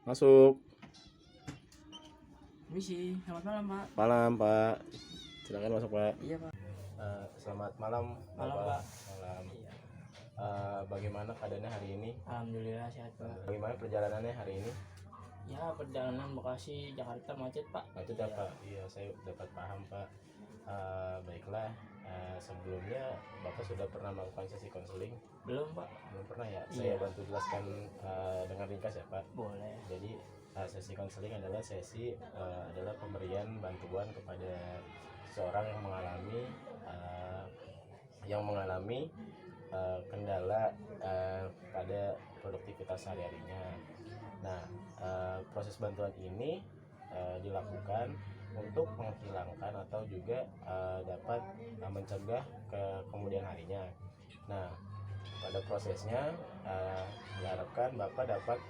Masuk. Misi, selamat malam Pak. Malam Pak. Silakan masuk Pak. Iya Pak. Selamat malam. Malam Pak. Malam. Iya. Bagaimana keadaannya hari ini? Alhamdulillah sehat Pak. Bagaimana perjalanannya hari ini? Ya perjalanan Bekasi Jakarta macet Pak. Macet ya Pak? Iya, saya dapat paham Pak. Baiklah. Sebelumnya Bapak sudah pernah melakukan sesi konseling? Belum Pak. Belum pernah ya? Iya. Saya bantu jelaskan dengan ringkas ya Pak. Boleh. Jadi sesi konseling adalah adalah pemberian bantuan kepada seseorang yang mengalami kendala pada produktivitas sehari-harinya. Nah, proses bantuan ini dilakukan untuk menghilangkan atau juga dapat mencegah ke kemudian harinya. Nah, pada prosesnya diharapkan Bapak dapat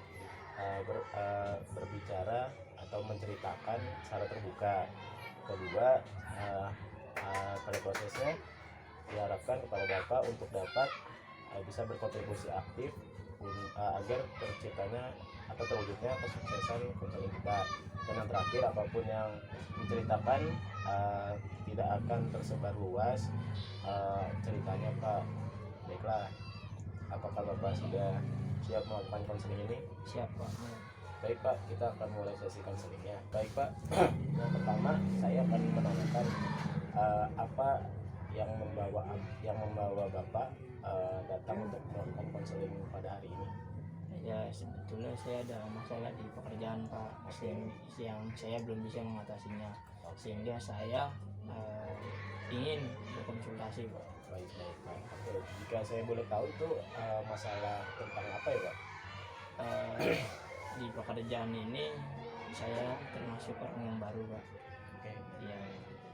berbicara atau menceritakan secara terbuka. Kedua, pada prosesnya diharapkan kepada Bapak untuk dapat bisa berkontribusi aktif agar terciptanya atau terwujudnya kesuksesan konseling kita. Dan yang terakhir, apapun yang diceritakan tidak akan tersebar luas ceritanya Pak. Baiklah, apakah Bapak sudah siap melakukan konseling ini? Siap Pak. Baik Pak, kita akan mulai sesi konselingnya. Baik Pak, yang pertama saya akan menanyakan apa yang membawa Bapak datang untuk melakukan konseling pada hari ini. Ya sebetulnya saya ada masalah di pekerjaan Pak, yang saya belum bisa mengatasinya, sehingga saya ingin berkonsultasi Pak. Baik Pak. Oke, jika saya boleh tahu itu masalah tentang apa ya Pak? Di pekerjaan ini saya termasuk orang yang baru Pak. Oke. Ya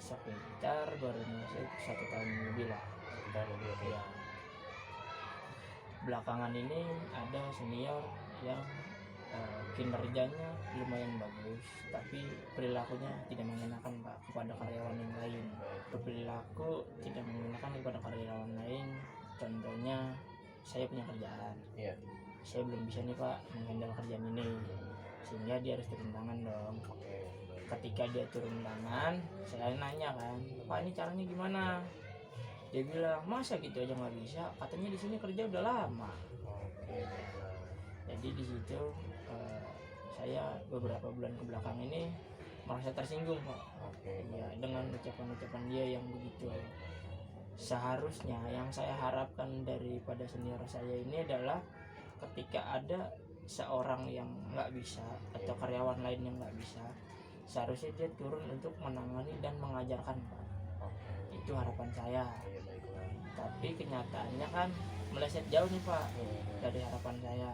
sekitar baru masuk 1 tahun lebih lah. 1 tahun lebih. Oke. Ya. Belakangan ini ada senior yang kinerjanya lumayan bagus, tapi perilakunya tidak mengenakan Pak kepada karyawan yang lain. Perilaku tidak mengenakan kepada karyawan lain. Contohnya, saya punya kerjaan. Iya. Saya belum bisa nih Pak menghandle kerjaan ini, sehingga dia harus turun tangan dong. Oke. Ketika dia turun tangan, saya nanya kan, Pak ini caranya gimana? Dia bilang, masa gitu aja nggak bisa? Katanya di sini kerja udah lama. Oke. Jadi di situ saya beberapa bulan kebelakang ini merasa tersinggung Pak. Oke. Ya, dengan ucapan-ucapan dia yang begitu. Seharusnya yang saya harapkan daripada senior saya ini adalah ketika ada seorang yang nggak bisa atau karyawan lain yang nggak bisa, seharusnya dia turun untuk menangani dan mengajarkan Pak. Itu harapan saya. Tapi kenyataannya kan meleset jauh nih Pak dari harapan saya,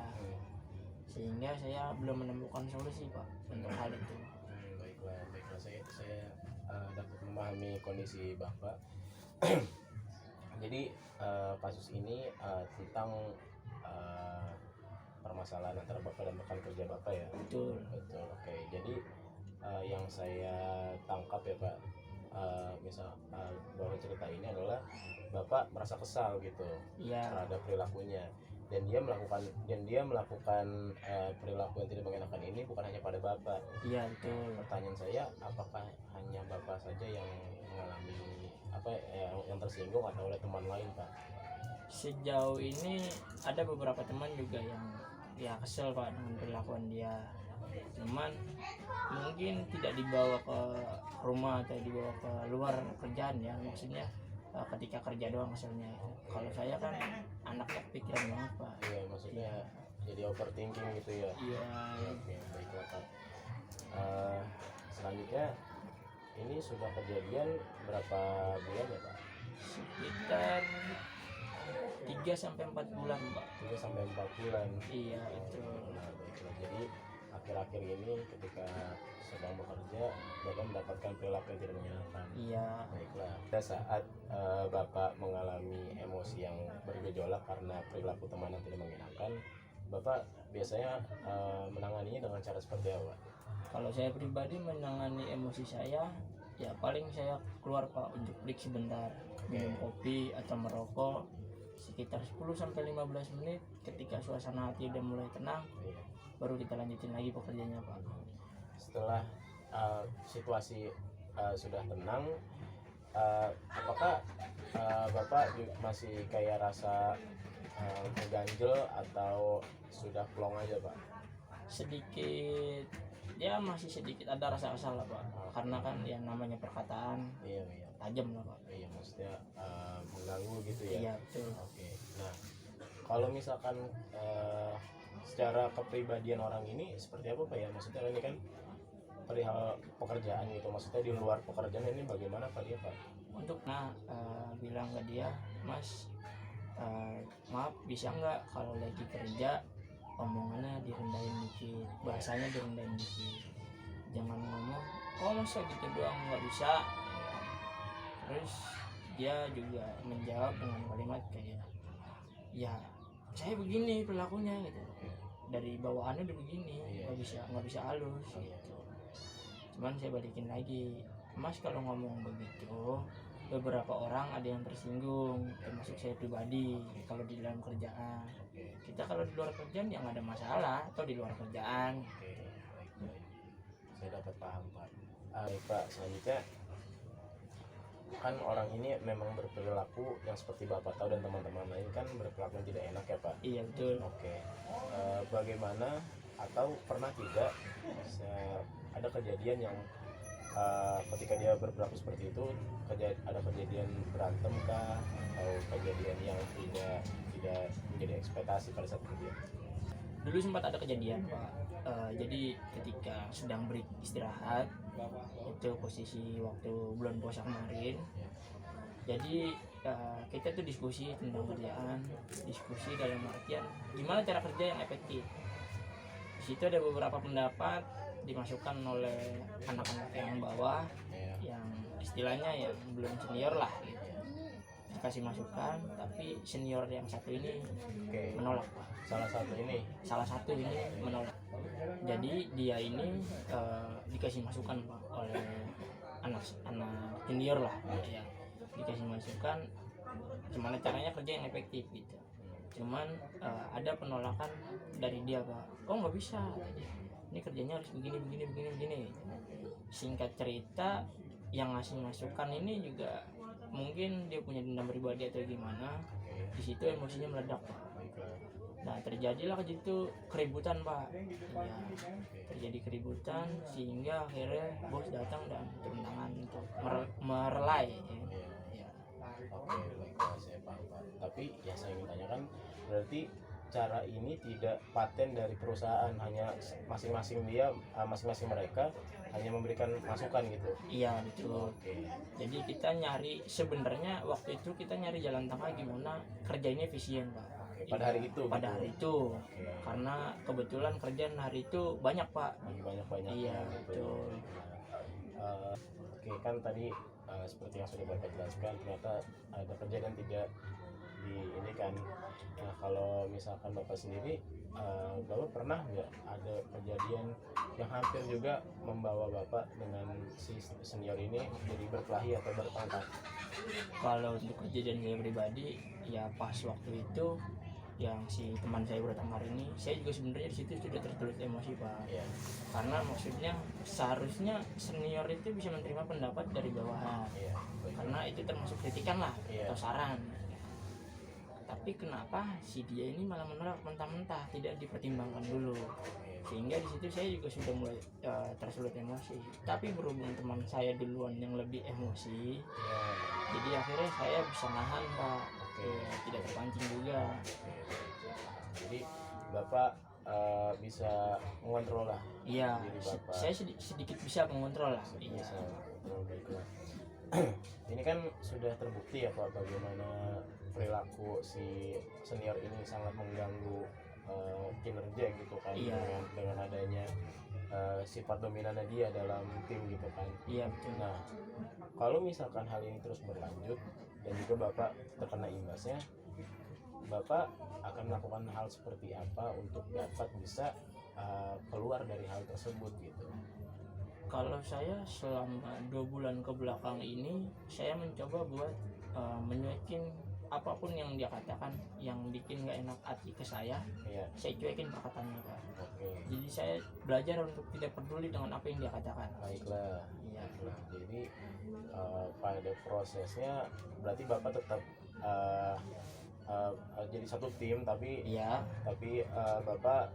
sehingga saya belum menemukan solusi Pak untuk hal itu. Baiklah, saya dapat memahami kondisi Bapak. Jadi kasus ini tentang permasalahan antara Bapak dan rekan kerja Bapak ya. Betul. Oke. Jadi yang saya tangkap ya Pak, bahwa cerita ini adalah Bapak merasa kesal gitu terhadap perilakunya, dan dia melakukan perilaku yang tidak mengenakan ini bukan hanya pada Bapak. Iya betul. Pertanyaan saya, apakah hanya Bapak saja yang mengalami yang tersinggung atau oleh teman lain Pak? Sejauh ini ada beberapa teman juga yang ya kesel Pak dengan perilakuan dia, cuman mungkin tidak dibawa ke rumah atau dibawa ke luar kerjaan ya, maksudnya ketika kerja doang keselnya. Kalau saya kan anaknya pikiran banget Pak. Iya, maksudnya jadi overthinking gitu ya. Iya. Oke, baiklah Pak. Selanjutnya ini sudah kejadian berapa bulan ya Pak? Sekitar 3-4 bulan Pak. 3-4 bulan. Iya itu. Nah, baiklah. Jadi akhir-akhir ini ketika sedang bekerja Bapak mendapatkan perilaku yang tidak menyenangkan. Iya. Baiklah. Pada saat Bapak mengalami emosi yang bergejolak karena perilaku teman yang tidak menyenangkan, Bapak biasanya menanganinya dengan cara seperti apa? Kalau saya pribadi menangani emosi saya, ya paling saya keluar Pak untuk break sebentar, minum kopi atau merokok sekitar 10-15 menit. Ketika suasana hati udah mulai tenang, baru kita lanjutin lagi pekerjaannya Pak. Setelah situasi sudah tenang, apakah Bapak masih kayak rasa ganjel atau sudah plong aja Pak? Sedikit, ya masih sedikit ada rasa-rasa lah Pak, karena kan yang namanya perkataan Iya tajam lah Pak. iya, maksudnya mengganggu gitu ya. Iya betul. Oke, nah kalau misalkan secara kepribadian orang ini seperti apa Pak ya? Maksudnya ini kan perihal pekerjaan gitu, maksudnya di luar pekerjaan ini bagaimana Pak dia Pak? Untuk bilang ke dia, Mas, maaf bisa nggak kalau lagi kerja omongannya direndahin dikit, bahasanya direndahin dikit, jangan ngomong oh masa gitu doang, nggak bisa. Terus dia juga menjawab dengan kalimat kayak, ya saya begini perilakunya gitu, dari bawaannya udah begini, nggak bisa halus gitu. Cuman saya balikin lagi, Mas kalau ngomong begitu beberapa orang ada yang tersinggung, termasuk saya pribadi. Kalau di dalam kerjaan kita, kalau di luar kerjaan ya nggak ada masalah, atau di luar kerjaan. Saya dapat paham Pak. Pak, selanjutnya kan orang ini memang berperilaku yang seperti Bapak tahu dan teman-teman lain kan berperilaku yang tidak enak ya Pak. Iya betul. Oke. Bagaimana atau pernah tidak ada kejadian yang ketika dia berperilaku seperti itu, ada kejadian berantem kah atau kejadian yang tidak menjadi ekspektasi pada saat kerja? Dulu sempat ada kejadian Pak. Jadi ketika sedang break istirahat, itu posisi waktu bulan puasa kemarin. Jadi kita tuh diskusi tentang kerjaan, diskusi dalam artian gimana cara kerja yang efektif. Di situ ada beberapa pendapat dimasukkan oleh anak-anak yang bawah, yang istilahnya yang belum senior lah gitu. Dikasih masukan, tapi senior yang satu ini menolak Pak. Salah satu ini menolak. Jadi dia ini dikasih masukan Pak oleh anak senior lah ya. Dikasih masukan gimana caranya kerja yang efektif gitu. Cuman ada penolakan dari dia Pak. Oh nggak bisa, ini kerjanya harus begini. Singkat cerita, yang ngasih masukan ini juga mungkin dia punya dendam pribadi atau gimana. Di situ emosinya meledak Pak. Nah terjadilah gitu keributan Pak. Ya, terjadi keributan sehingga akhirnya bos datang dan turun tangan untuk merelai. Ya. Oke, baik, saya paham Pak. Tapi ya saya ingin tanyakan, berarti cara ini tidak paten dari perusahaan, hanya masing-masing mereka hanya memberikan masukan gitu. Iya betul. Oke. Jadi kita nyari, sebenarnya waktu itu kita nyari jalan tengah gimana kerjanya efisien Pak. Pada hari itu. Pada hari itu. Karena kebetulan kerjaan hari itu banyak Pak. Banyak. Iya betul. Oke, kan tadi seperti yang sudah Bapak jelaskan, ternyata ada kejadian tidak di ini kan. Nah kalau misalkan Bapak sendiri, Bapak pernah nggak ada kejadian yang hampir juga membawa Bapak dengan si senior ini jadi berkelahi atau bertengkar? Kalau untuk kejadian saya pribadi, ya pas waktu itu yang si teman saya bertengkar ini, saya juga sebenarnya di situ sudah tertulis emosi Pak. Yeah. Karena maksudnya seharusnya senior itu bisa menerima pendapat dari bawahan. Yeah. Karena itu termasuk kritikan lah, Yeah. atau saran. Tapi kenapa si dia ini malah menolak mentah-mentah, tidak dipertimbangkan dulu. Sehingga di situ saya juga sudah mulai tersulut emosi. Tapi berhubung teman saya duluan yang lebih emosi, jadi akhirnya saya bisa nahan Pak. Tidak terpancing juga. Jadi Bapak bisa mengontrol lah. Iya, saya sedikit bisa mengontrol lah. Iya. Ini kan sudah terbukti ya Pak, bagaimana perilaku si senior ini sangat mengganggu kinerja gitu kan. Iya. Dengan adanya sifat dominannya dia dalam tim gitu kan. Iya betul. Nah kalau misalkan hal ini terus berlanjut dan juga Bapak terkena imbasnya, Bapak akan melakukan hal seperti apa untuk dapat bisa keluar dari hal tersebut gitu? Kalau saya selama 2 bulan ke belakang ini, saya mencoba buat menyuekin apapun yang dia katakan yang bikin nggak enak hati ke saya cuekin perkataannya Pak. Oke. Jadi saya belajar untuk tidak peduli dengan apa yang dia katakan. Baiklah. Iya. Baiklah. Jadi pada prosesnya berarti bapak tetap jadi satu tim, tapi Iya. bapak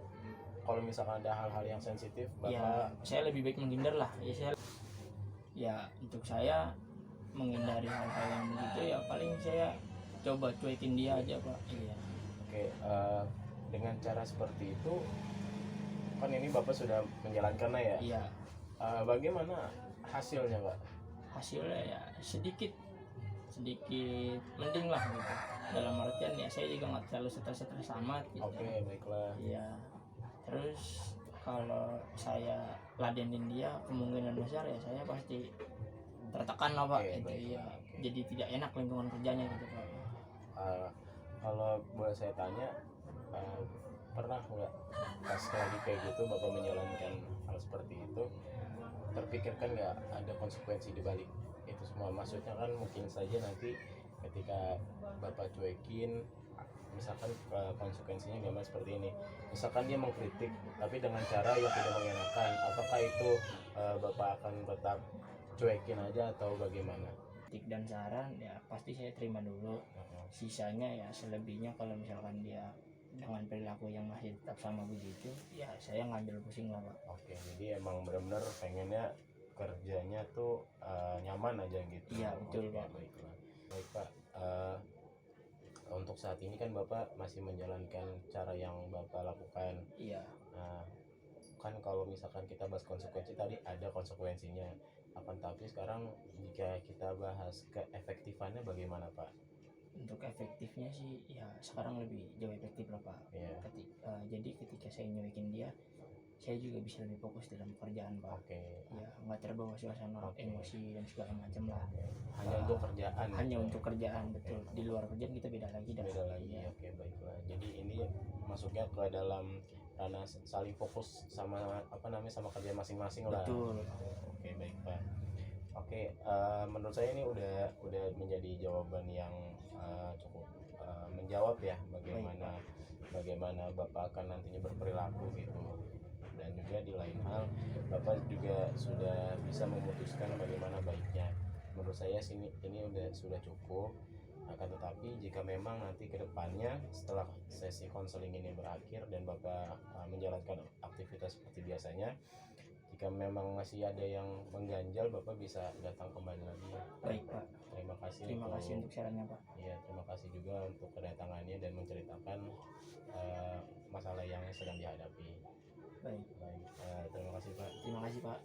kalau misalkan ada hal-hal yang sensitif bapak Ya, saya lebih baik menghindar lah. Untuk saya menghindari hal-hal yang begitu ya paling saya coba cuekin dia aja Pak. Iya. Oke, dengan cara seperti itu kan ini bapak sudah menjalankannya ya. Iya. Bagaimana hasilnya Pak? Hasilnya ya sedikit mending lah gitu. Dalam artian ya saya juga nggak terlalu stres amat gitu. Oke, baiklah. Iya. Terus kalau saya ladenin dia kemungkinan besar ya saya pasti tertekan lah Pak. Gitu ya. Jadi tidak enak lingkungan kerjanya gitu Pak. Kalau boleh saya tanya, pernah nggak pas lagi kayak gitu bapak menjalankan hal seperti itu, terpikirkan nggak ada konsekuensi di balik itu semua? Maksudnya kan mungkin saja nanti ketika bapak cuekin, misalkan konsekuensinya gambar seperti ini, misalkan dia mengkritik tapi dengan cara yang tidak mengenakan, apakah itu bapak akan tetap cuekin aja atau bagaimana? Kritik dan saran ya pasti saya terima dulu. Sisanya ya selebihnya kalau misalkan dia dengan perilaku yang masih tetap sama begitu ya saya ngambil pusing lah Pak. Oke, jadi emang benar-benar pengennya kerjanya tuh nyaman aja gitu. Iya betul Pak. Baiklah. Baik Pak, untuk saat ini kan bapak masih menjalankan cara yang bapak lakukan. Iya. Nah, kan kalau misalkan kita bahas konsekuensi tadi ada konsekuensinya, akan tapi sekarang jika kita bahas keefektifannya bagaimana Pak? Untuk efektifnya sih ya sekarang lebih jauh efektif lah Pak. Iya. Jadi ketika saya nyuekin dia saya juga bisa lebih fokus dalam pekerjaan Pak. Oke. Ya nggak terbawa suasana emosi dan segala macam lah. Hanya untuk kerjaan. Hanya untuk kerjaan, betul. Di luar kerjaan kita beda lagi dah. Beda lagi. Ya. Oke, baiklah. Jadi ini masuknya ke dalam ranah saling fokus sama sama kerja masing-masing lah. Betul. Oke, baik Pak. Oke, menurut saya ini udah menjadi jawaban yang cukup menjawab ya bagaimana bapak akan nantinya berperilaku gitu. Dan juga di lain hal bapak juga sudah bisa memutuskan bagaimana baiknya. Menurut saya ini sudah cukup. Akan tetapi jika memang nanti ke depannya setelah sesi konseling ini berakhir dan bapak menjalankan aktivitas seperti biasanya, jika memang masih ada yang mengganjal, bapak bisa datang kembali lagi. Baik Pak. Terima kasih untuk sarannya Pak. Iya, terima kasih juga untuk kedatangannya dan menceritakan masalah yang sedang dihadapi. Baik. Terima kasih Pak. Terima kasih Pak.